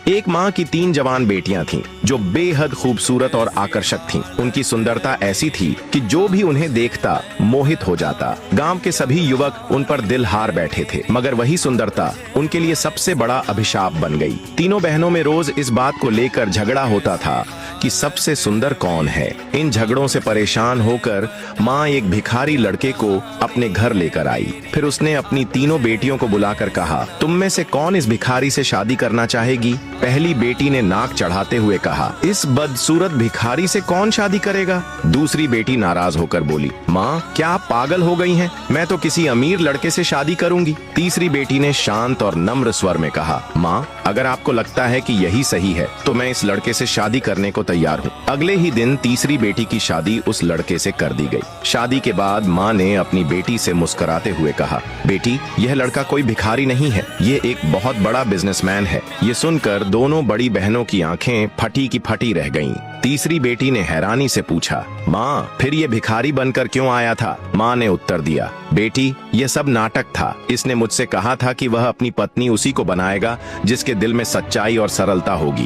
एक माँ की 3 जवान बेटियां थीं, जो बेहद खूबसूरत और आकर्षक थीं। उनकी सुंदरता ऐसी थी कि जो भी उन्हें देखता मोहित हो जाता। गांव के सभी युवक उन पर दिल हार बैठे थे, मगर वही सुंदरता उनके लिए सबसे बड़ा अभिशाप बन गई। तीनों बहनों में रोज इस बात को लेकर झगड़ा होता था कि सबसे सुंदर कौन है। इन झगड़ों से परेशान होकर माँ एक भिखारी लड़के को अपने घर लेकर आई। फिर उसने अपनी तीनों बेटियों को बुलाकर कहा, तुम में से कौन इस भिखारी से शादी करना चाहेगी? पहली बेटी ने नाक चढ़ाते हुए कहा, इस बदसूरत भिखारी से कौन शादी करेगा? दूसरी बेटी नाराज होकर बोली, माँ क्या आप पागल हो गई हैं? मैं तो किसी अमीर लड़के से शादी करूंगी। तीसरी बेटी ने शांत और नम्र स्वर में कहा, माँ अगर आपको लगता है कि यही सही है तो मैं इस लड़के से शादी करने को तैयार हूँ। अगले ही दिन तीसरी बेटी की शादी उस लड़के से कर दी गई। शादी के बाद माँ ने अपनी बेटी से मुस्कुराते हुए कहा, बेटी यह लड़का कोई भिखारी नहीं है, ये एक बहुत बड़ा बिजनेसमैन है। ये सुनकर दोनों बड़ी बहनों की आंखें फटी की फटी रह गईं। तीसरी बेटी ने हैरानी से पूछा, माँ फिर ये भिखारी बनकर क्यों आया था? माँ ने उत्तर दिया, बेटी ये सब नाटक था। इसने मुझसे कहा था कि वह अपनी पत्नी उसी को बनाएगा जिसके दिल में सच्चाई और सरलता होगी।